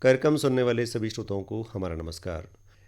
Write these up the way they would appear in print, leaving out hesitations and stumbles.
कार्यक्रम सुनने वाले सभी श्रोताओं को हमारा नमस्कार।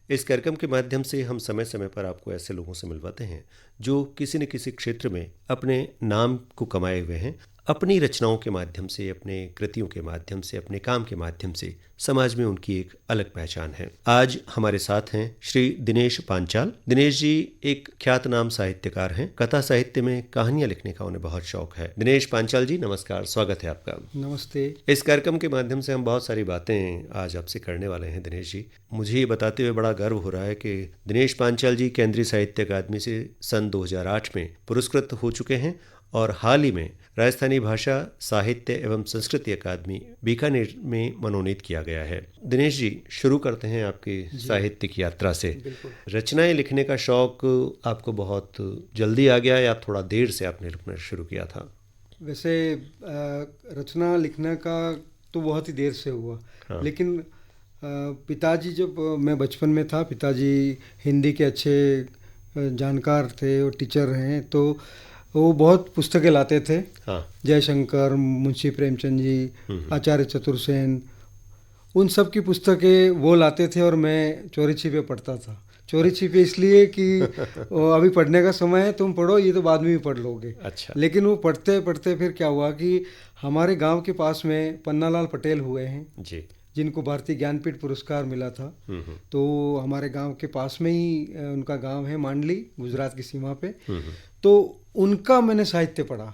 इस कार्यक्रम के माध्यम से हम समय समय पर आपको ऐसे लोगों से मिलवाते हैं जो किसी न किसी क्षेत्र में अपने नाम को कमाए हुए हैं। अपनी रचनाओं के माध्यम से, अपने कृतियों के माध्यम से, अपने काम के माध्यम से समाज में उनकी एक अलग पहचान है। आज हमारे साथ हैं श्री दिनेश पांचाल। दिनेश जी एक ख्यातनाम साहित्यकार हैं। कथा साहित्य में कहानियां लिखने का उन्हें बहुत शौक है। दिनेश पांचाल जी नमस्कार, स्वागत है आपका। नमस्ते। इस कार्यक्रम के माध्यम से हम बहुत सारी बातें आज आपसे करने वाले हैं। दिनेश जी, मुझे ये बताते हुए बड़ा गर्व हो रहा है कि दिनेश पांचाल जी केंद्रीय साहित्य अकादमी से सन 2008 में पुरस्कृत हो चुके हैं और हाल ही में राजस्थानी भाषा साहित्य एवं संस्कृति अकादमी बीकानेर में मनोनीत किया गया है। दिनेश जी, शुरू करते हैं आपकी साहित्यिक यात्रा से। रचनाएं लिखने का शौक आपको बहुत जल्दी आ गया या थोड़ा देर से आपने लिखना शुरू किया था? वैसे रचना लिखने का तो बहुत ही देर से हुआ। हाँ। लेकिन पिताजी, जब मैं बचपन में था, पिताजी हिंदी के अच्छे जानकार थे और टीचर हैं, तो वो बहुत पुस्तकें लाते थे। हाँ। जयशंकर, मुंशी प्रेमचंद जी, आचार्य चतुर्सेन, उन सब की पुस्तकें वो लाते थे और मैं चोरी छिपे पढ़ता था। चोरी छिपे इसलिए कि अभी पढ़ने का समय है, तुम पढ़ो, ये तो बाद में भी पढ़ लोगे। अच्छा। लेकिन वो पढ़ते पढ़ते फिर क्या हुआ कि हमारे गांव के पास में पन्नालाल पटेल हुए हैं जी, जिनको भारतीय ज्ञानपीठ पुरस्कार मिला था। तो हमारे गांव के पास में ही उनका गांव है, मांडली, गुजरात की सीमा पे। तो उनका मैंने साहित्य पढ़ा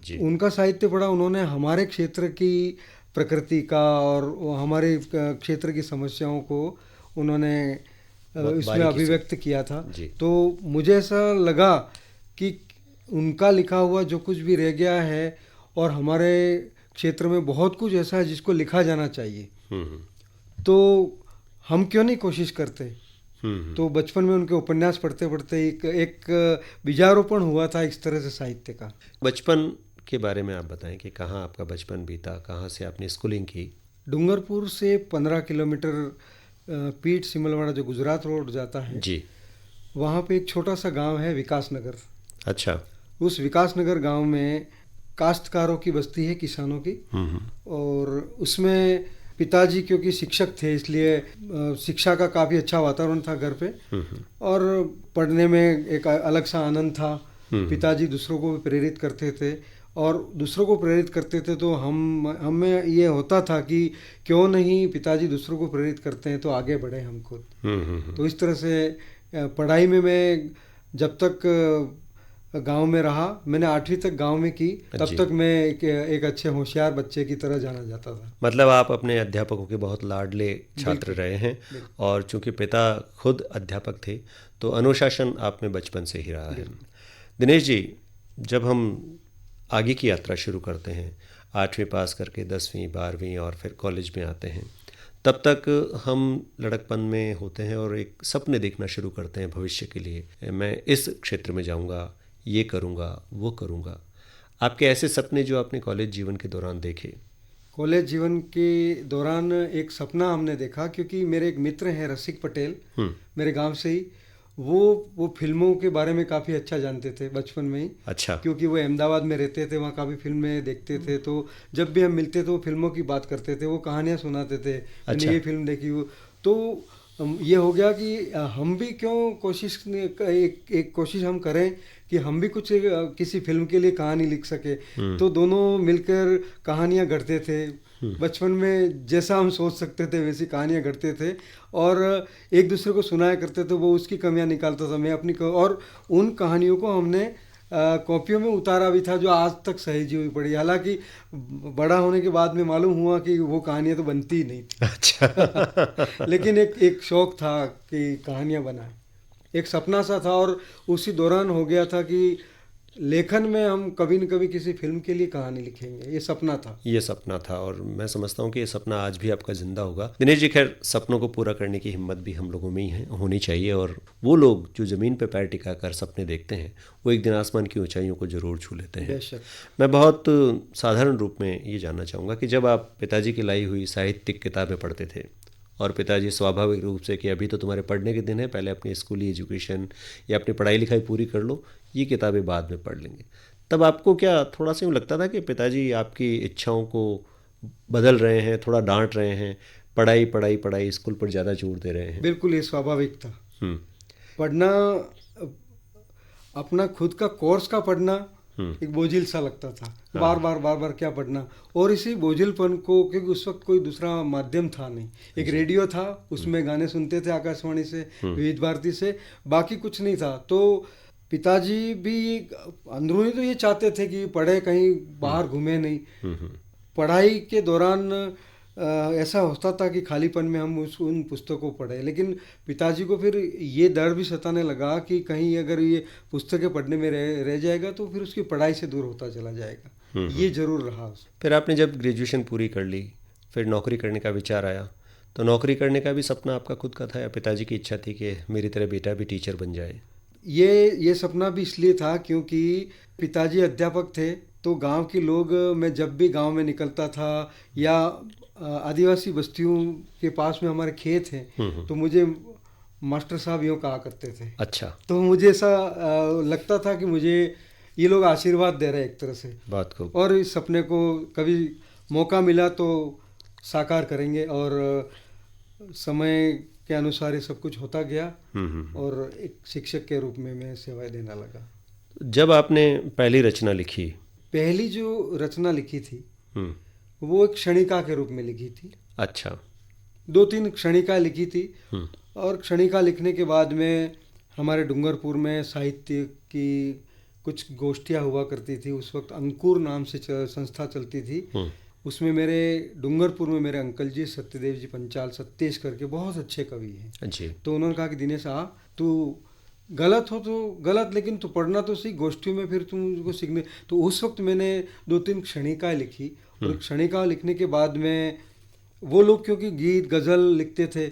जी। उनका साहित्य पढ़ा, उन्होंने हमारे क्षेत्र की प्रकृति का और हमारे क्षेत्र की समस्याओं को उन्होंने इसमें अभिव्यक्त किया था। तो मुझे ऐसा लगा कि उनका लिखा हुआ जो कुछ भी रह गया है और हमारे क्षेत्र में बहुत कुछ ऐसा है जिसको लिखा जाना चाहिए, तो हम क्यों नहीं कोशिश करते। तो बचपन में उनके उपन्यास पढ़ते पढ़ते एक बीजारोपण हुआ था इस तरह से साहित्य का। बचपन के बारे में आप बताएं कि कहाँ आपका बचपन बीता, कहाँ से आपने स्कूलिंग की? डूंगरपुर से 15 किलोमीटर पीठ सिमलवाड़ा जो गुजरात रोड जाता है जी, वहाँ पे एक छोटा सा गांव है विकास नगर। अच्छा। उस विकास नगर गांव में काश्तकारों की बस्ती है, किसानों की। और उसमें पिताजी क्योंकि शिक्षक थे, इसलिए शिक्षा का काफ़ी अच्छा वातावरण था घर पे और पढ़ने में एक अलग सा आनंद था। पिताजी दूसरों को भी प्रेरित करते थे और दूसरों को प्रेरित करते थे, तो हमें ये होता था कि क्यों नहीं पिताजी दूसरों को प्रेरित करते हैं तो आगे बढ़े हम खुद। तो इस तरह से पढ़ाई में मैं जब तक गांव में रहा, मैंने 8वीं तक गांव में की, तब तक मैं एक अच्छे होशियार बच्चे की तरह जाना जाता था। मतलब आप अपने अध्यापकों के बहुत लाडले छात्र रहे हैं और चूंकि पिता खुद अध्यापक थे तो अनुशासन आप में बचपन से ही रहा है। दिनेश जी, जब हम आगे की यात्रा शुरू करते हैं, 8वीं पास करके 10वीं 12वीं और फिर कॉलेज में आते हैं, तब तक हम लड़कपन में होते हैं और एक सपने देखना शुरू करते हैं भविष्य के लिए। मैं इस क्षेत्र में जाऊंगा, ये करूंगा, वो करूंगा। आपके ऐसे सपने जो आपने कॉलेज जीवन के दौरान देखे? कॉलेज जीवन के दौरान एक सपना हमने देखा, क्योंकि मेरे एक मित्र हैं रसिक पटेल, मेरे गांव से ही, वो फिल्मों के बारे में काफ़ी अच्छा जानते थे बचपन में ही। अच्छा। क्योंकि वो अहमदाबाद में रहते थे, वहाँ काफ़ी फिल्में देखते थे, तो जब भी हम मिलते थे वो फिल्मों की बात करते थे, वो कहानियाँ सुनाते थे। अच्छा। मैंने ये फिल्म देखी, वो तो ये हो गया कि हम भी क्यों एक कोशिश हम करें कि हम भी कुछ किसी फिल्म के लिए कहानी लिख सके। तो दोनों मिलकर कहानियाँ गढ़ते थे। बचपन में जैसा हम सोच सकते थे वैसी कहानियाँ गढ़ते थे और एक दूसरे को सुनाया करते थे। वो उसकी कमियां निकालता था, मैं अपनी और उन कहानियों को हमने कॉपियों में उतारा भी था, जो आज तक सहेजी हुई पड़ी। हालांकि बड़ा होने के बाद में मालूम हुआ कि वो कहानियाँ तो बनती ही नहीं थी। अच्छा। लेकिन एक शौक था कि कहानियाँ बनाए, एक सपना सा था और उसी दौरान हो गया था कि लेखन में हम कभी न कभी किसी फिल्म के लिए कहानी लिखेंगे। ये सपना था और मैं समझता हूँ कि ये सपना आज भी आपका जिंदा होगा। दिनेश जी, खैर सपनों को पूरा करने की हिम्मत भी हम लोगों में ही होनी चाहिए और वो लोग जो ज़मीन पर पैर टिका कर सपने देखते हैं वो एक दिन आसमान की ऊंचाइयों को जरूर छू लेते हैं। मैं बहुत साधारण रूप में ये जानना चाहूँगा कि जब आप पिताजी की लाई हुई साहित्यिक किताबें पढ़ते थे और पिताजी स्वाभाविक रूप से कि अभी तो तुम्हारे पढ़ने के दिन है, पहले अपनी स्कूली एजुकेशन या अपनी पढ़ाई लिखाई पूरी कर लो, ये किताबें बाद में पढ़ लेंगे, तब आपको क्या थोड़ा सा यूँ लगता था कि पिताजी आपकी इच्छाओं को बदल रहे हैं, थोड़ा डांट रहे हैं? पढ़ाई पढ़ाई पढ़ाई, स्कूल पर ज़्यादा जोर दे रहे हैं। बिल्कुल, ये स्वाभाविक था। हम्म। पढ़ना, अपना खुद का कोर्स का पढ़ना एक बोझिल सा लगता था। बार बार क्या पढ़ना। और इसी बोझिलपन को, क्योंकि उस वक्त कोई दूसरा माध्यम था नहीं, एक रेडियो था, उसमें गाने सुनते थे आकाशवाणी से, विविध भारती से, बाकी कुछ नहीं था। तो पिताजी भी अंदरूनी तो ये चाहते थे कि पढ़े, कहीं बाहर घूमे नहीं। पढ़ाई के दौरान ऐसा होता था कि खालीपन में हम उन पुस्तकों को पढ़े, लेकिन पिताजी को फिर ये डर भी सताने लगा कि कहीं अगर ये पुस्तकें पढ़ने में रह जाएगा तो फिर उसकी पढ़ाई से दूर होता चला जाएगा। ये जरूर रहा। फिर आपने जब ग्रेजुएशन पूरी कर ली, फिर नौकरी करने का विचार आया, तो नौकरी करने का भी सपना आपका खुद का था या पिताजी की इच्छा थी कि मेरी तरह बेटा भी टीचर बन जाए? ये सपना भी इसलिए था क्योंकि पिताजी अध्यापक थे। तो गांव के लोग, मैं जब भी गांव में निकलता था या आदिवासी बस्तियों के पास में हमारे खेत हैं, तो मुझे मास्टर साहब यूँ कहा करते थे। अच्छा। तो मुझे ऐसा लगता था कि मुझे ये लोग आशीर्वाद दे रहे हैं एक तरह से बात को, और इस सपने को कभी मौका मिला तो साकार करेंगे। और समय के अनुसार ये सब कुछ होता गया और एक शिक्षक के रूप में मैं सेवाएं देने लगा। जब आपने पहली रचना लिखी, पहली जो रचना लिखी थी वो एक क्षणिका के रूप में लिखी थी। अच्छा। 2-3 क्षणिका लिखी थी। और क्षणिका लिखने के बाद में हमारे डूंगरपुर में साहित्य की कुछ गोष्ठियाँ हुआ करती थी। उस वक्त अंकुर नाम से संस्था चलती थी। उसमें मेरे डूंगरपुर में मेरे अंकल जी सत्यदेव जी पंचाल, सत्येश करके बहुत अच्छे कवि हैं जी। तो उन्होंने कहा कि दिनेश आ, तू गलत हो तो गलत, लेकिन तू पढ़ना तो सही, गोष्ठियों में फिर तुमको सीखने। तो उस वक्त मैंने 2-3 क्षणिकाएँ लिखी। और क्षणिका लिखने के बाद में वो लोग, क्योंकि गीत गज़ल लिखते थे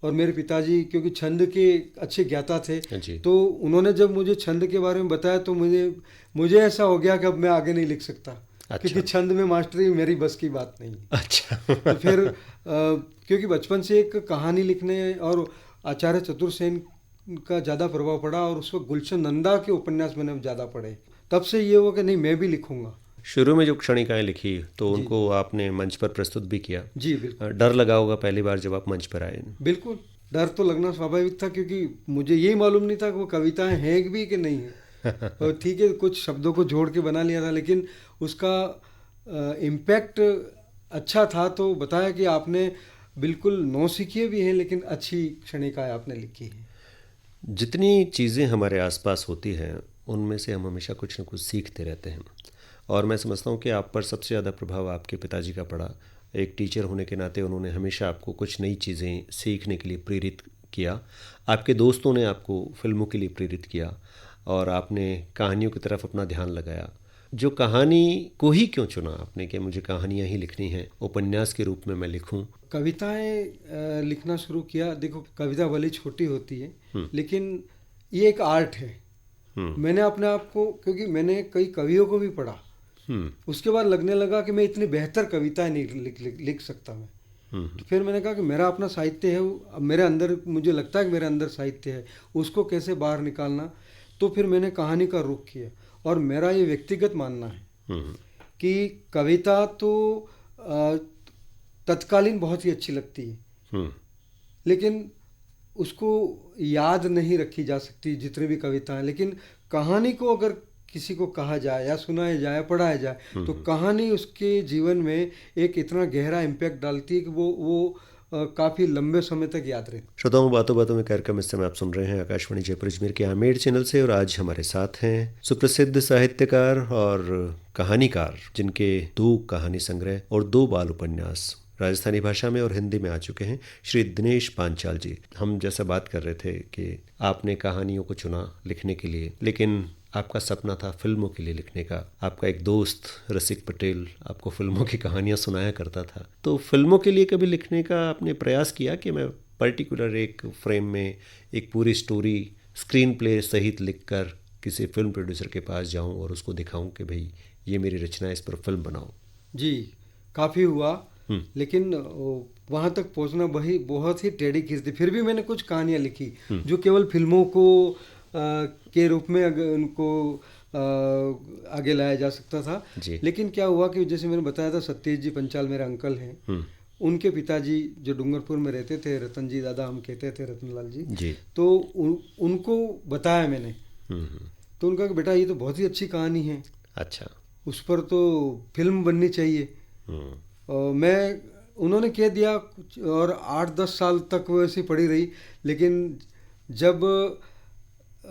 और मेरे पिताजी क्योंकि छंद के अच्छे ज्ञाता थे, तो उन्होंने जब मुझे छंद के बारे में बताया तो मुझे ऐसा हो गया कि अब मैं आगे नहीं लिख सकता। अच्छा। क्योंकि छंद में मास्टरी मेरी बस की बात नहीं। अच्छा। तो फिर क्योंकि बचपन से एक कहानी लिखने और आचार्य चतुर्सेन का ज़्यादा प्रभाव पड़ा और उस वक्त गुलशन नंदा के उपन्यास मैंने ज़्यादा पढ़े, तब से ये हुआ कि नहीं मैं भी लिखूंगा। शुरू में जो क्षणिकाएँ लिखी तो उनको आपने मंच पर प्रस्तुत भी किया। जी बिल्कुल। डर लगा होगा पहली बार जब आप मंच पर आए? बिल्कुल, डर तो लगना स्वाभाविक था क्योंकि मुझे यही मालूम नहीं था कि वो कविताएं हैं भी कि नहीं है। और ठीक है, कुछ शब्दों को जोड़ के बना लिया था, लेकिन उसका इम्पैक्ट अच्छा था। तो बताया कि आपने बिल्कुल नौसिखिए भी हैं, लेकिन अच्छी क्षणिकाएँ आपने लिखी है। जितनी चीज़ें हमारे आसपास होती हैं उनमें से हम हमेशा कुछ न कुछ सीखते रहते हैं, और मैं समझता हूँ कि आप पर सबसे ज़्यादा प्रभाव आपके पिताजी का पड़ा। एक टीचर होने के नाते उन्होंने हमेशा आपको कुछ नई चीज़ें सीखने के लिए प्रेरित किया। आपके दोस्तों ने आपको फिल्मों के लिए प्रेरित किया और आपने कहानियों की तरफ अपना ध्यान लगाया। जो कहानी को ही क्यों चुना आपने कि मुझे कहानियाँ ही लिखनी हैं, उपन्यास के रूप में मैं लिखूं? कविताएं लिखना शुरू किया। देखो, कविता भले छोटी होती है लेकिन ये एक आर्ट है। मैंने अपने आप को, क्योंकि मैंने कई कवियों को भी पढ़ा, उसके बाद लगने लगा कि मैं इतनी बेहतर कविताएं नहीं लिख सकता मैं। तो फिर मैंने कहा कि मेरा अपना साहित्य है, अब मेरे अंदर, मुझे लगता है कि मेरे अंदर साहित्य है, उसको कैसे बाहर निकालना। तो फिर मैंने कहानी का रुख किया। और मेरा ये व्यक्तिगत मानना है कि कविता तो तत्कालीन बहुत ही अच्छी लगती है, लेकिन उसको याद नहीं रखी जा सकती जितनी भी कविताएं। लेकिन कहानी को अगर किसी को कहा जाए या सुनाया जाए, पढ़ाया जाए, तो कहानी उसके जीवन में एक इतना गहरा इम्पैक्ट डालती है कि वो काफ़ी लंबे समय तक याद रहती। श्रोताओं, बातों बातों में कार्यक्रम इस समय आप सुन रहे हैं आकाशवाणी जयपुर अजमेर के आमेर चैनल से, और आज हमारे साथ हैं सुप्रसिद्ध साहित्यकार और कहानीकार जिनके 2 कहानी संग्रह और 2 बाल उपन्यास राजस्थानी भाषा में और हिंदी में आ चुके हैं, श्री दिनेश पांचाल जी। हम जैसा बात कर रहे थे कि आपने कहानियों को चुना लिखने के लिए, लेकिन आपका सपना था फिल्मों के लिए लिखने का। आपका एक दोस्त रसिक पटेल आपको फिल्मों की कहानियां सुनाया करता था। तो फिल्मों के लिए कभी लिखने का आपने प्रयास किया कि मैं पर्टिकुलर एक फ्रेम में एक पूरी स्टोरी स्क्रीन प्ले सहित लिखकर किसी फिल्म प्रोड्यूसर के पास जाऊं और उसको दिखाऊं कि भाई ये मेरी रचना है, इस पर फिल्म बनाओ? जी, काफ़ी हुआ, लेकिन वहाँ तक पहुँचना बहुत ही टेढ़ी खींच थी। फिर भी मैंने कुछ कहानियाँ लिखी जो केवल फिल्मों को के रूप में उनको आगे लाया जा सकता था। लेकिन क्या हुआ कि जैसे मैंने बताया था, सत्येश जी पंचाल मेरे अंकल हैं, उनके पिताजी जो डूंगरपुर में रहते थे, रतन जी दादा हम कहते थे, रतनलाल जी, तो उनको बताया मैंने। तो उनका कि बेटा ये तो बहुत ही अच्छी कहानी है, अच्छा, उस पर तो फिल्म बननी चाहिए। और उन्होंने कह दिया, और 8-10 साल तक वो ऐसी पड़ी रही। लेकिन जब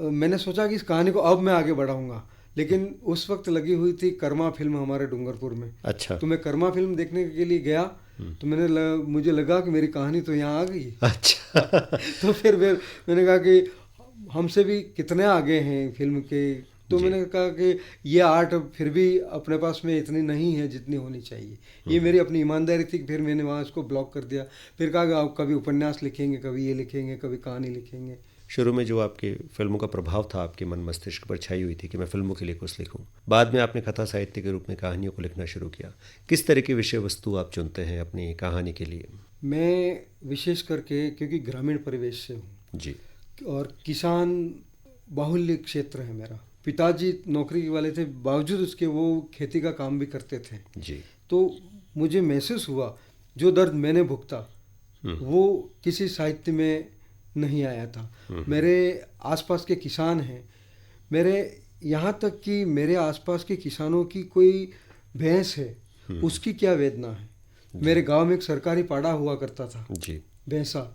मैंने सोचा कि इस कहानी को अब मैं आगे बढ़ाऊंगा, लेकिन उस वक्त लगी हुई थी कर्मा फिल्म हमारे डूंगरपुर में। अच्छा, तो मैं कर्मा फिल्म देखने के लिए गया, तो मुझे लगा कि मेरी कहानी तो यहाँ आ गई। अच्छा। तो फिर मैंने कहा कि हमसे भी कितने आगे हैं फिल्म के। तो मैंने कहा कि ये आर्ट फिर भी अपने पास में इतनी नहीं है जितनी होनी चाहिए। ये मेरी अपनी ईमानदारी थी कि फिर मैंने वहाँ इसको ब्लॉक कर दिया। फिर कहा कि आप कभी उपन्यास लिखेंगे, कभी ये लिखेंगे, कभी कहानी लिखेंगे। शुरू में जो आपके फिल्मों का प्रभाव था आपके मन मस्तिष्क पर छाई हुई थी कि मैं फिल्मों के लिए कुछ लिखूं, बाद में आपने कथा साहित्य के रूप में कहानियों को लिखना शुरू किया। किस तरह की विषय वस्तु आप चुनते हैं अपनी कहानी के लिए? मैं विशेष करके, क्योंकि ग्रामीण परिवेश से हूँ जी, और किसान बाहुल्य क्षेत्र है मेरा। पिताजी नौकरी वाले थे, बावजूद उसके वो खेती का काम भी करते थे जी। तो मुझे महसूस हुआ जो दर्द मैंने भुगता वो किसी साहित्य में नहीं आया था। मेरे आसपास के किसान हैं, मेरे यहाँ तक कि मेरे आसपास के किसानों की कोई भैंस है, उसकी क्या वेदना है। मेरे गांव में एक सरकारी पाड़ा हुआ करता था जी, भैंसा,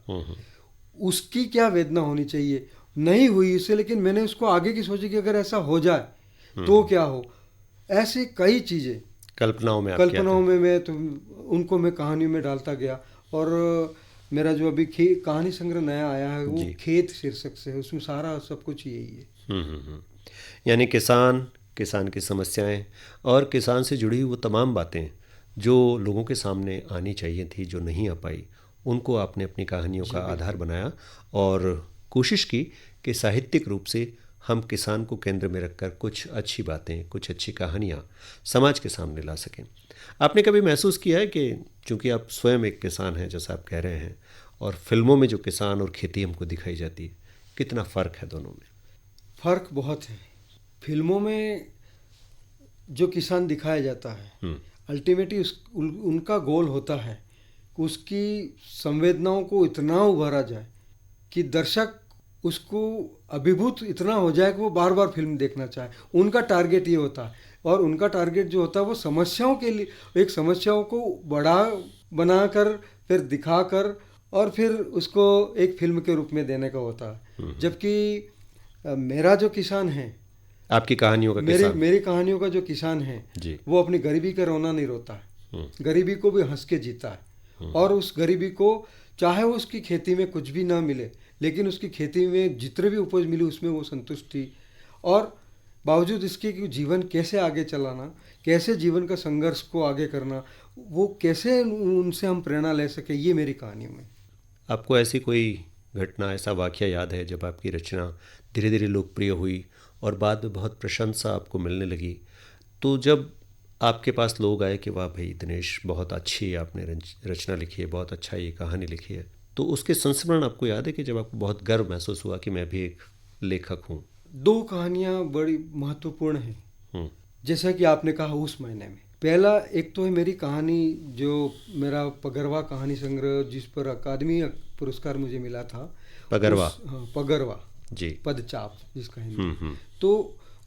उसकी क्या वेदना होनी चाहिए। नहीं हुई उससे, लेकिन मैंने उसको आगे की सोची कि अगर ऐसा हो जाए तो क्या हो। ऐसे कई चीज़ें कल्पनाओं में मैं तो उनको मैं कहानियों में डालता गया। और मेरा जो अभी कहानी संग्रह नया आया है वो खेत शीर्षक से है, उसमें सारा सब कुछ यही है। यानी किसान की समस्याएं और किसान से जुड़ी हुई वो तमाम बातें जो लोगों के सामने आनी चाहिए थी, जो नहीं आ पाई, उनको आपने अपनी कहानियों का आधार बनाया और कोशिश की कि साहित्यिक रूप से हम किसान को केंद्र में रखकर कुछ अच्छी बातें, कुछ अच्छी कहानियाँ समाज के सामने ला सकें। आपने कभी महसूस किया है कि चूँकि आप स्वयं एक किसान हैं, जैसा आप कह रहे हैं, और फिल्मों में जो किसान और खेती हमको दिखाई जाती है, कितना फ़र्क है दोनों में? फ़र्क बहुत है। फिल्मों में जो किसान दिखाया जाता है अल्टीमेटली उनका गोल होता है कि उसकी संवेदनाओं को इतना उभारा जाए कि दर्शक उसको अभिभूत इतना हो जाए कि वो बार बार फिल्म देखना चाहे। उनका टारगेट ये होता है, और उनका टारगेट जो होता है वो समस्याओं के लिए, एक समस्याओं को बड़ा बनाकर फिर दिखाकर और फिर उसको एक फिल्म के रूप में देने का होता है। जबकि मेरा जो किसान है, आपकी कहानियों का मेरी कहानियों का जो किसान है वो अपनी गरीबी का रोना नहीं रोता है, गरीबी को भी हंस के जीता है। और उस गरीबी को चाहे वो उसकी खेती में कुछ भी ना मिले, लेकिन उसकी खेती में जितने भी उपज मिली उसमें वो संतुष्ट थी। और बावजूद इसके कि जीवन कैसे आगे चलाना, कैसे जीवन का संघर्ष को आगे करना, वो कैसे उनसे हम प्रेरणा ले सके, ये मेरी कहानियों में। आपको ऐसी कोई घटना, ऐसा वाक़या याद है जब आपकी रचना धीरे धीरे लोकप्रिय हुई और बाद में बहुत प्रशंसा आपको मिलने लगी? तो जब आपके पास लोग आए कि वाह भाई दिनेश, बहुत अच्छी आपने रचना लिखी है, बहुत अच्छा ये कहानी लिखी है, तो उसके संस्मरण आपको याद है कि जब आपको बहुत गर्व महसूस हुआ कि मैं भी एक लेखक हूँ? 2 कहानियाँ बड़ी महत्वपूर्ण हैं। जैसा कि आपने कहा उस महीने में, पहला एक तो है मेरी कहानी जो मेरा पगरवा कहानी संग्रह, जिस पर अकादमी पुरस्कार मुझे मिला था। पगरवा जी, पदचाप जिसका हिंदी। तो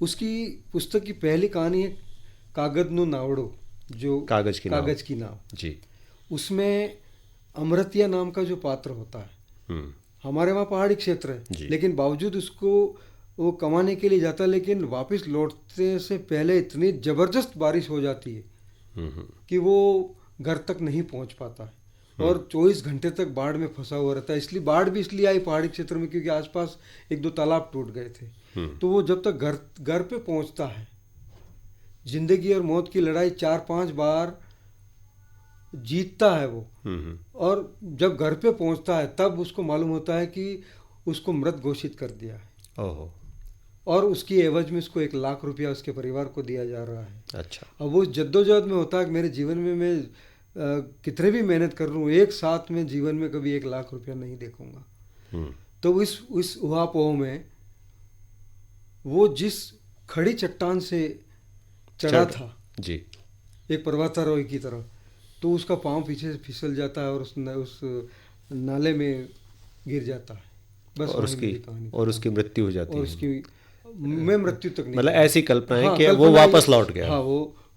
उसकी पुस्तक की पहली कहानी है कागदनो नावड़ो, जो कागज की नाव जी। उसमें अमृतिया नाम का जो पात्र होता है, हमारे वहाँ पहाड़ी क्षेत्र है, लेकिन बावजूद उसको वो कमाने के लिए जाता है, लेकिन वापस लौटने से पहले इतनी ज़बरदस्त बारिश हो जाती है कि वो घर तक नहीं पहुँच पाता है और 24 घंटे तक बाढ़ में फंसा हुआ रहता है। इसलिए बाढ़ भी इसलिए आई पहाड़ी क्षेत्र में क्योंकि आसपास 1-2 तालाब टूट गए थे। तो वो जब तक घर पे पहुँचता है, जिंदगी और मौत की लड़ाई 4-5 बार जीतता है वो, और जब घर पे पहुँचता है तब उसको मालूम होता है कि उसको मृत घोषित कर दिया है। और उसकी एवज में उसको 1 लाख रुपया उसके परिवार को दिया जा रहा है। अच्छा। अब वो जद्दोजहद में होता है कि मेरे जीवन में मैं कितने भी मेहनत कर लूँ, एक साथ में जीवन में कभी 1 लाख रुपया नहीं देखूंगा। तो इस उहापोह में वो जिस खड़ी चट्टान से चढ़ा था जी, एक पर्वतारोही की तरह, तो उसका पाँव पीछे से फिसल जाता है और उस नाले में गिर जाता है। बस और उसकी मृत्यु हो जाती है। और उसकी मैं मृत्यु तक नहीं, मतलब ऐसी कल्पना है कि वो कल्पना वापस लौट गया। हाँ,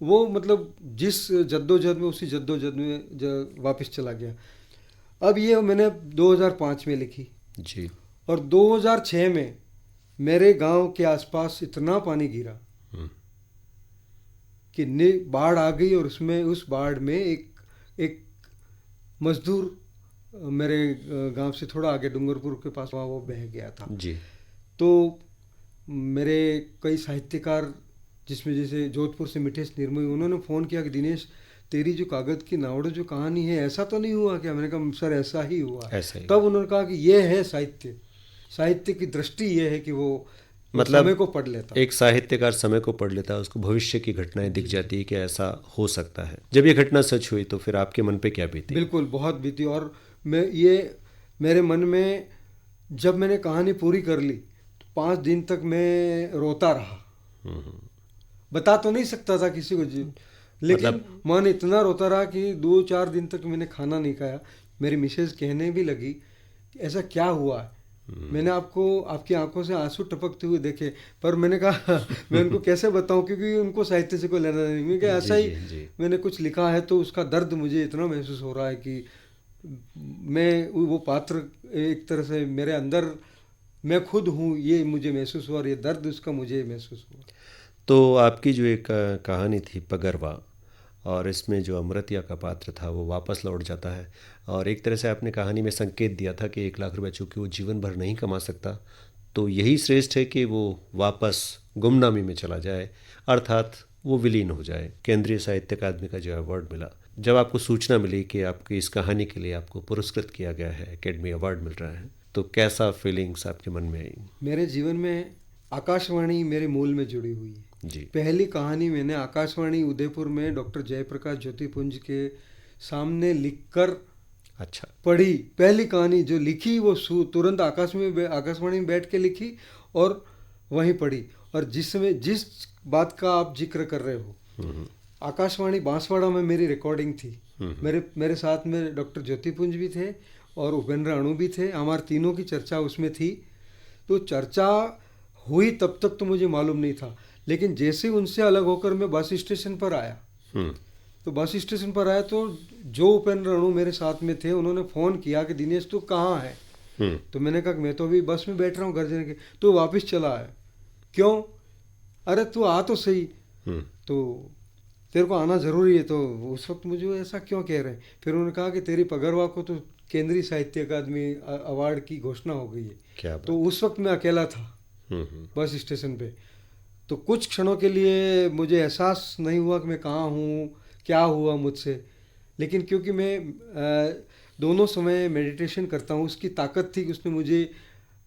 वो मतलब जिस जद्दोजहद में, उसी जद्दोजहद में वापस चला गया। अब ये मैंने 2005 में लिखी जी, और 2006 में मेरे गांव के आसपास इतना पानी गिरा कि बाढ़ आ गई, और उस बाढ़ में एक मजदूर मेरे गांव से थोड़ा आगे डूंगरपुर के पास वहाँ वो बह गया था जी। तो मेरे कई साहित्यकार, जिसमें जैसे जोधपुर से मिठेश निर्मोही, उन्होंने फ़ोन किया कि दिनेश, तेरी जो कागज़ की नावड़ जो कहानी है, ऐसा तो नहीं हुआ क्या? मैंने कहा सर ऐसा ही हुआ। तब उन्होंने कहा कि ये है साहित्य की दृष्टि ये है कि वो मतलब समय को पढ़ लेता, एक साहित्यकार समय को पढ़ लेता है, उसको भविष्य की घटनाएं दिख जाती है कि ऐसा हो सकता है। जब ये घटना सच हुई तो फिर आपके मन पे क्या बीती? बिल्कुल बहुत बीती। और मेरे मन में जब मैंने कहानी पूरी कर ली तो 5 दिन तक मैं रोता रहा। बता तो नहीं सकता था किसी को जी, लेकिन मन इतना रोता रहा कि 2-4 दिन तक मैंने खाना नहीं खाया। मेरी मिसेज कहने भी लगी ऐसा क्या हुआ है, मैंने आपकी आंखों से आंसू टपकते हुए देखे। पर मैंने कहा मैं उनको कैसे बताऊं, क्योंकि उनको साहित्य से कोई लेना नहीं। मैं क्या ऐसा ही मैंने कुछ लिखा है तो उसका दर्द मुझे इतना महसूस हो रहा है कि मैं वो पात्र एक तरह से मेरे अंदर मैं खुद हूँ, ये मुझे महसूस हुआ, और ये दर्द उसका मुझे महसूस हुआ। तो आपकी जो एक कहानी थी पगरवा, और इसमें जो अमृतिया का पात्र था वो वापस लौट जाता है, और एक तरह से आपने कहानी में संकेत दिया था कि 1 लाख रुपए चूँकि वो जीवन भर नहीं कमा सकता, तो यही श्रेष्ठ है कि वो वापस गुमनामी में चला जाए, अर्थात वो विलीन हो जाए। केंद्रीय साहित्य अकादमी का जो अवार्ड मिला, जब आपको सूचना मिली कि आपकी इस कहानी के लिए आपको पुरस्कृत किया गया है, एकेडमी अवार्ड मिल रहा है, तो कैसा फीलिंग्स आपके मन में आई? मेरे जीवन में आकाशवाणी मेरे मूल में जुड़ी हुई है जी। पहली कहानी मैंने आकाशवाणी उदयपुर में डॉक्टर जयप्रकाश ज्योतिपुंज के सामने लिखकर पढ़ी। पहली कहानी जो लिखी वो तुरंत आकाशवाणी में बैठ के लिखी और वहीं पढ़ी। और जिस बात का आप जिक्र कर रहे हो, आकाशवाणी बांसवाड़ा में मेरी रिकॉर्डिंग थी। मेरे साथ में डॉक्टर ज्योतिपुंज भी थे और उपेंद्र अणु भी थे। हमारे तीनों की चर्चा उसमें थी। तो चर्चा हुई तब तक तो मुझे मालूम नहीं था, लेकिन जैसे उनसे अलग होकर मैं बस स्टेशन पर आया, तो जो उपेंद्र अणु मेरे साथ में थे उन्होंने फ़ोन किया कि दिनेश तू कहाँ है? तो मैंने कहा मैं तो अभी बस में बैठ रहा हूँ घर जाने के। तो वापस चला है? क्यों? अरे तू आ तो सही, तो तेरे को आना ज़रूरी है। तो उस वक्त मुझे ऐसा क्यों कह रहे हैं? फिर उन्होंने कहा कि तेरी पगरवा को तो केंद्रीय साहित्य अकादमी अवार्ड की घोषणा हो गई है। क्या तो उस वक्त मैं अकेला था बस स्टेशन पे। तो कुछ क्षणों के लिए मुझे एहसास नहीं हुआ कि मैं कहाँ हूँ, क्या हुआ मुझसे। लेकिन क्योंकि मैं दोनों समय मेडिटेशन करता हूँ, उसकी ताकत थी कि उसने मुझे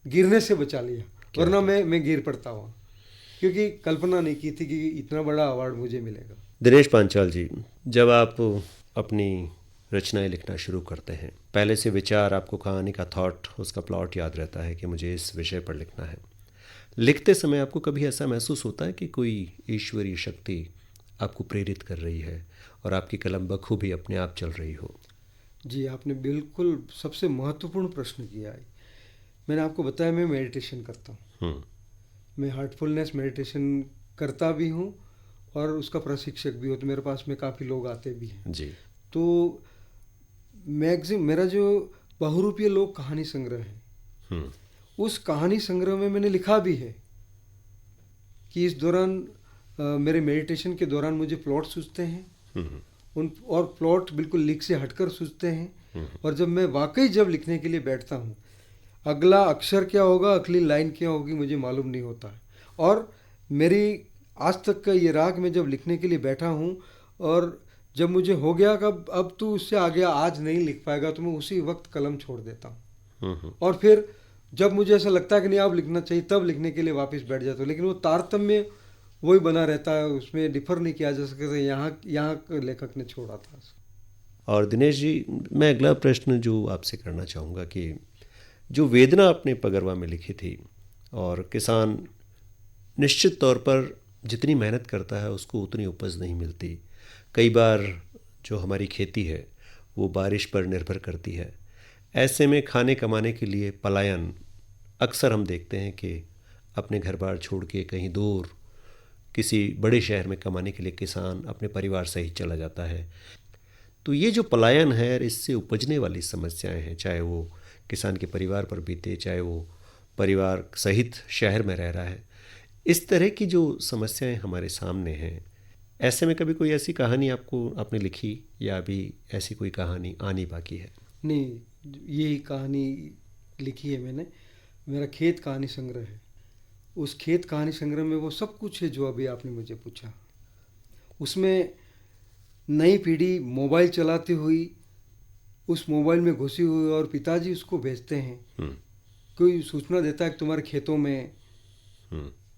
गिरने से बचा लिया, वरना मैं गिर पड़ता हुआ, क्योंकि कल्पना नहीं की थी कि इतना बड़ा अवार्ड मुझे मिलेगा। दिनेश पांचाल जी, जब आप अपनी रचनाएं लिखना शुरू करते हैं, पहले से विचार, आपको कहानी का थॉट, उसका प्लॉट याद रहता है कि मुझे इस विषय पर लिखना है। लिखते समय आपको कभी ऐसा महसूस होता है कि कोई ईश्वरीय शक्ति आपको प्रेरित कर रही है और आपकी कलम बखूबी अपने आप चल रही हो? जी, आपने बिल्कुल सबसे महत्वपूर्ण प्रश्न किया है। मैंने आपको बताया मैं मेडिटेशन करता हूँ। मैं हार्टफुलनेस मेडिटेशन करता भी हूँ और उसका प्रशिक्षक भी हूँ। तो मेरे पास में काफ़ी लोग आते भी हैं जी। तो मेरा जो बहुरूपीय लोक कहानी संग्रह है, उस कहानी संग्रह में मैंने लिखा भी है कि इस दौरान मेरे मेडिटेशन के दौरान मुझे प्लॉट सूझते हैं, और प्लॉट बिल्कुल लिख से हटकर सूझते हैं। और जब मैं वाकई लिखने के लिए बैठता हूँ, अगला अक्षर क्या होगा, अगली लाइन क्या होगी, मुझे मालूम नहीं होता है। और मेरी आज तक का ये राग, मैं जब लिखने के लिए बैठा हूँ और जब मुझे हो गया कि अब तू उससे आगे आज नहीं लिख पाएगा, तो मैं उसी वक्त कलम छोड़ देता हूँ। और फिर जब मुझे ऐसा लगता है कि नहीं अब लिखना चाहिए, तब लिखने के लिए वापस बैठ जाता हूँ। लेकिन वो तारतम्य वही बना रहता है, उसमें डिफर नहीं किया जा सकता। यहाँ लेखक ने छोड़ा था। और दिनेश जी, मैं अगला प्रश्न जो आपसे करना चाहूँगा कि जो वेदना आपने पगरवा में लिखी थी, और किसान निश्चित तौर पर जितनी मेहनत करता है उसको उतनी उपज नहीं मिलती। कई बार जो हमारी खेती है वो बारिश पर निर्भर करती है। ऐसे में खाने कमाने के लिए पलायन अक्सर हम देखते हैं कि अपने घर बार छोड़ के कहीं दूर किसी बड़े शहर में कमाने के लिए किसान अपने परिवार सहित चला जाता है। तो ये जो पलायन है और इससे उपजने वाली समस्याएं हैं, चाहे वो किसान के परिवार पर बीते, चाहे वो परिवार सहित शहर में रह रहा है, इस तरह की जो समस्याएं हमारे सामने हैं, ऐसे में कभी कोई ऐसी कहानी आपने लिखी या अभी ऐसी कोई कहानी आनी बाकी है? नहीं, यही कहानी लिखी है मैंने। मेरा खेत कहानी संग्रह है। उस खेत कहानी संग्रह में वो सब कुछ है जो अभी आपने मुझे पूछा। उसमें नई पीढ़ी मोबाइल चलाती हुई, उस मोबाइल में घुसी हुई, और पिताजी उसको भेजते हैं। कोई सूचना देता है कि तुम्हारे खेतों में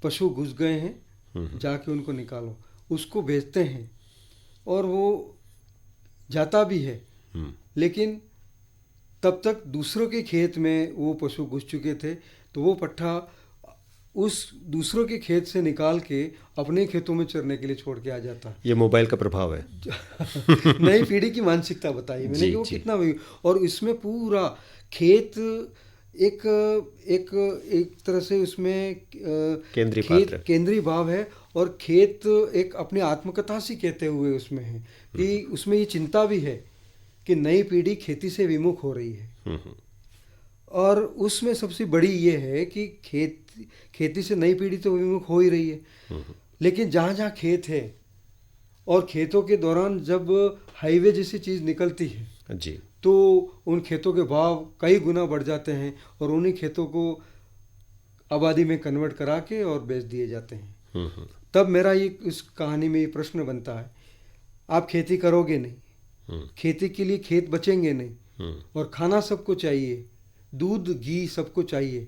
पशु घुस गए हैं, जाके उनको निकालो। उसको भेजते हैं और वो जाता भी है, लेकिन तब तक दूसरों के खेत में वो पशु घुस चुके थे, तो वो पट्ठा उस दूसरों के खेत से निकाल के अपने खेतों में चरने के लिए छोड़ के आ जाता है। ये मोबाइल का प्रभाव है। नई पीढ़ी की मानसिकता बताई मैंने कि वो कितना भी, और इसमें पूरा खेत एक एक एक तरह से उसमें केंद्रीय भाव है, और खेत एक अपनी आत्मकथा सी कहते हुए उसमें है कि उसमें ये चिंता भी है कि नई पीढ़ी खेती से विमुख हो रही है। और उसमें सबसे बड़ी ये है कि खेती से नई पीढ़ी तो विमुख हो ही रही है, लेकिन जहाँ जहाँ खेत है और खेतों के दौरान जब हाईवे जैसी चीज़ निकलती है जी, तो उन खेतों के भाव कई गुना बढ़ जाते हैं, और उन्हीं खेतों को आबादी में कन्वर्ट करा के और बेच दिए जाते हैं। तब मेरा ये इस कहानी में ये प्रश्न बनता है, आप खेती करोगे नहीं, खेती के लिए खेत बचेंगे नहीं, और खाना सबको चाहिए, दूध घी सबको चाहिए,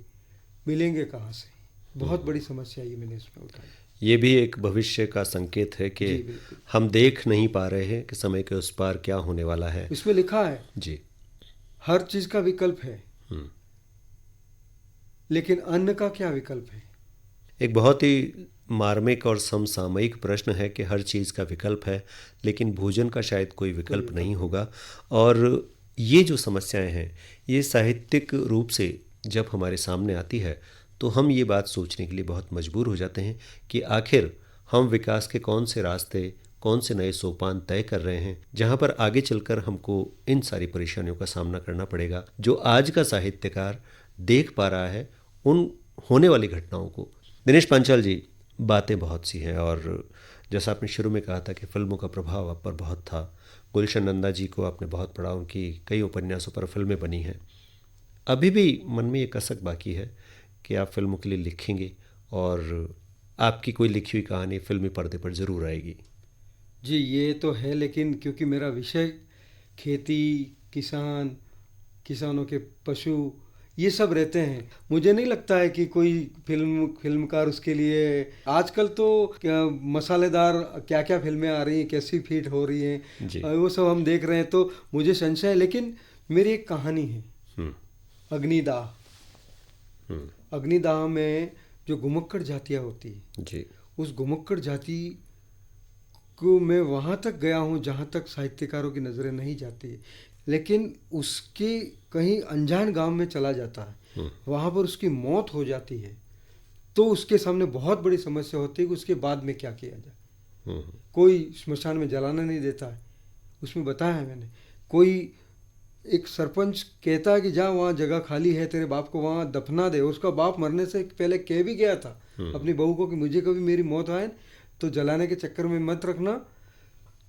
मिलेंगे कहाँ से? बहुत बड़ी समस्या ये मैंने इसमें उठाई। ये भी एक भविष्य का संकेत है कि हम देख नहीं पा रहे हैं कि समय के उस पार क्या होने वाला है। इसमें लिखा है जी, हर चीज का विकल्प है, लेकिन अन्न का क्या विकल्प है? एक बहुत ही मार्मिक और समसामयिक प्रश्न है कि हर चीज़ का विकल्प है, लेकिन भोजन का शायद कोई विकल्प नहीं होगा। और ये जो समस्याएं हैं, ये साहित्यिक रूप से जब हमारे सामने आती है तो हम ये बात सोचने के लिए बहुत मजबूर हो जाते हैं कि आखिर हम विकास के कौन से रास्ते, कौन से नए सोपान तय कर रहे हैं, जहाँ पर आगे चलकर हमको इन सारी परेशानियों का सामना करना पड़ेगा जो आज का साहित्यकार देख पा रहा है उन होने वाली घटनाओं को। दिनेश पांचाल जी, बातें बहुत सी हैं, और जैसा आपने शुरू में कहा था कि फिल्मों का प्रभाव आप पर बहुत था। गुलशन नंदा जी को आपने बहुत पढ़ा, उनकी कई उपन्यासों पर फिल्में बनी हैं। अभी भी मन में ये कसक बाकी है कि आप फिल्मों के लिए लिखेंगे और आपकी कोई लिखी हुई कहानी फिल्मी पर्दे पर ज़रूर आएगी। जी, ये तो है, लेकिन क्योंकि मेरा विषय खेती, किसानों के पशु, ये सब रहते हैं, मुझे नहीं लगता है कि कोई फिल्मकार उसके लिए, आजकल तो मसालेदार क्या क्या फिल्में आ रही हैं, कैसी फिट हो रही हैं, वो सब हम देख रहे हैं, तो मुझे संशय है। लेकिन मेरी एक कहानी है, अग्निदाह। अग्निदाह में जो घुमक्कड़ जातियाँ होती है जी, उस घुमक्कड़ जाति को मैं वहाँ तक गया हूँ जहाँ तक साहित्यकारों की नज़रें नहीं जाती, लेकिन उसके कहीं अनजान गांव में चला जाता है, वहाँ पर उसकी मौत हो जाती है, तो उसके सामने बहुत बड़ी समस्या होती है कि उसके बाद में क्या किया जाए। कोई श्मशान में जलाना नहीं देता है, उसमें बताया है मैंने। कोई एक सरपंच कहता है कि जा वहाँ जगह खाली है, तेरे बाप को वहाँ दफना दे। उसका बाप मरने से पहले कह भी गया था अपनी बहू को कि मुझे कभी मेरी मौत आए तो जलाने के चक्कर में मत रखना,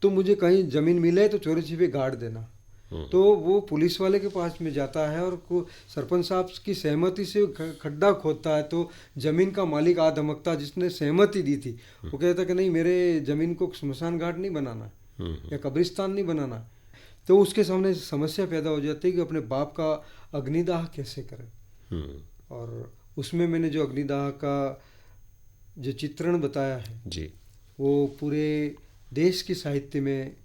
तो मुझे कहीं ज़मीन मिले तो चोरी छिपे गाड़ देना। तो वो पुलिस वाले के पास में जाता है और सरपंच साहब की सहमति से खड्डा खोदता है, तो ज़मीन का मालिक आ धमकता, जिसने सहमति दी थी, वो कहता कि नहीं, मेरे ज़मीन को श्मशान घाट नहीं बनाना या कब्रिस्तान नहीं बनाना। तो उसके सामने समस्या पैदा हो जाती है कि अपने बाप का अग्निदाह कैसे करें। और उसमें मैंने जो अग्निदाह का जो चित्रण बताया है जी, वो पूरे देश के साहित्य में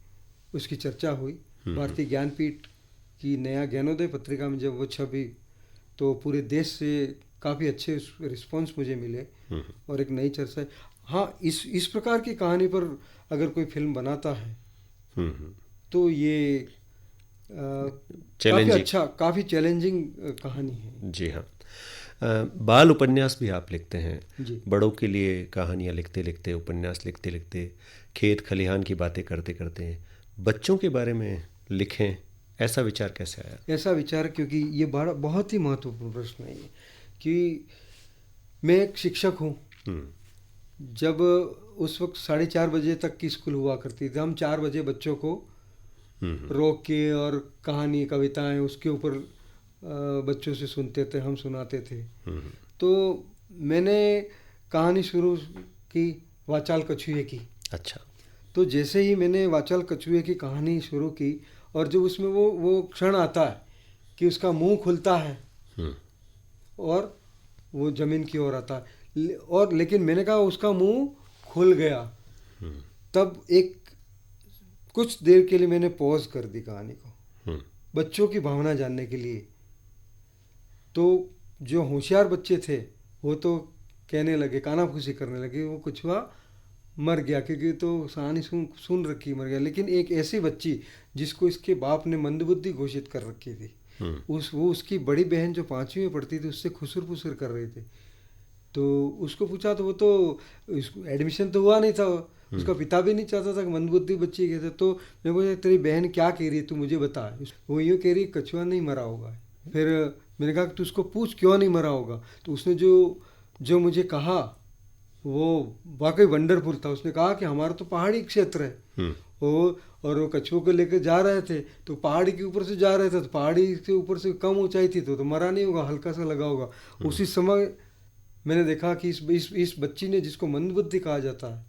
उसकी चर्चा हुई। भारतीय ज्ञानपीठ की नया ज्ञानोदय पत्रिका में जब वो छपी तो पूरे देश से काफ़ी अच्छे रिस्पॉन्स मुझे मिले और एक नई चर्चा है। हाँ, इस प्रकार की कहानी पर अगर कोई फिल्म बनाता है तो ये काफ़ी चैलेंजिंग कहानी है। जी हाँ। बाल उपन्यास भी आप लिखते हैं जी। बड़ों के लिए कहानियाँ लिखते लिखते, उपन्यास लिखते लिखते, खेत खलिहान की बातें करते करते बच्चों के बारे में लिखें, ऐसा विचार कैसे आया? ऐसा विचार क्योंकि ये बहुत ही महत्वपूर्ण प्रश्न है ये, कि मैं एक शिक्षक हूँ। जब उस वक्त 4:30 बजे तक की स्कूल हुआ करती थी, हम 4 बजे बच्चों को रोक के और कहानी कविताएं उसके ऊपर बच्चों से सुनते थे, हम सुनाते थे। तो मैंने कहानी शुरू की वाचाल कछुए की। अच्छा। तो जैसे ही मैंने वाचाल कछुए की कहानी शुरू की और जब उसमें वो क्षण आता है कि उसका मुंह खुलता है और वो ज़मीन की ओर आता है, और लेकिन मैंने कहा उसका मुंह खुल गया, तब एक कुछ देर के लिए मैंने पॉज कर दी कहानी को, बच्चों की भावना जानने के लिए। तो जो होशियार बच्चे थे वो तो कहने लगे, कानाफूसी करने लगे, वो कछुआ मर गया क्योंकि तो कहानी सुन रखी, मर गया। लेकिन एक ऐसी बच्ची जिसको इसके बाप ने मंदबुद्धि घोषित कर रखी थी, वो उसकी बड़ी बहन जो 5वीं में पढ़ती थी उससे खुसर फुसर कर रहे थे। तो उसको पूछा तो वो तो एडमिशन तो हुआ नहीं था, उसका पिता भी नहीं चाहता था कि मंदबुद्धि बच्ची कहते। तो मैं बोला तेरी बहन क्या कह रही है, तू मुझे बता। वो यूँ कह रही कछुआ नहीं मरा होगा। फिर मैंने कहा कि तू उसको पूछ क्यों नहीं मरा होगा। तो उसने जो मुझे कहा वो वाकई वंडरफुल था। उसने कहा कि हमारा तो पहाड़ी क्षेत्र है, और वो कछुओं को लेकर जा रहे थे तो पहाड़ी के ऊपर से जा रहे थे, तो पहाड़ी के ऊपर से कम ऊंचाई थी तो मरा नहीं होगा, हल्का सा लगा होगा। उसी समय मैंने देखा कि इस बच्ची ने, जिसको मंदबुद्धि कहा जाता है,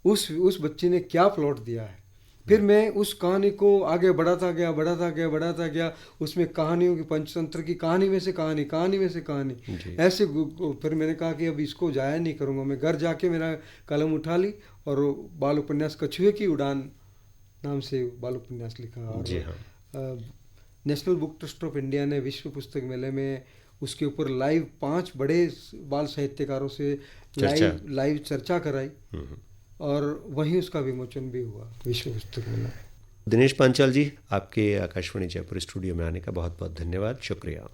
उस बच्ची ने क्या प्लॉट दिया है। फिर मैं उस कहानी को आगे बढ़ाता गया। उसमें कहानियों की, पंचतंत्र की कहानी में से कहानी ऐसे। फिर मैंने कहा कि अब इसको जाया नहीं करूँगा। मैं घर जाके मेरा कलम उठा ली और बाल उपन्यास कछुए की उड़ान नाम से बाल उपन्यास लिखा। और national book trust of India ने विश्व पुस्तक मेले में उसके ऊपर लाइव 5 बड़े बाल साहित्यकारों से लाइव चर्चा कराई, और वहीं उसका विमोचन भी हुआ विश्व पुस्तक मेला। दिनेश पांचाल जी, आपके आकाशवाणी जयपुर स्टूडियो में आने का बहुत बहुत धन्यवाद, शुक्रिया।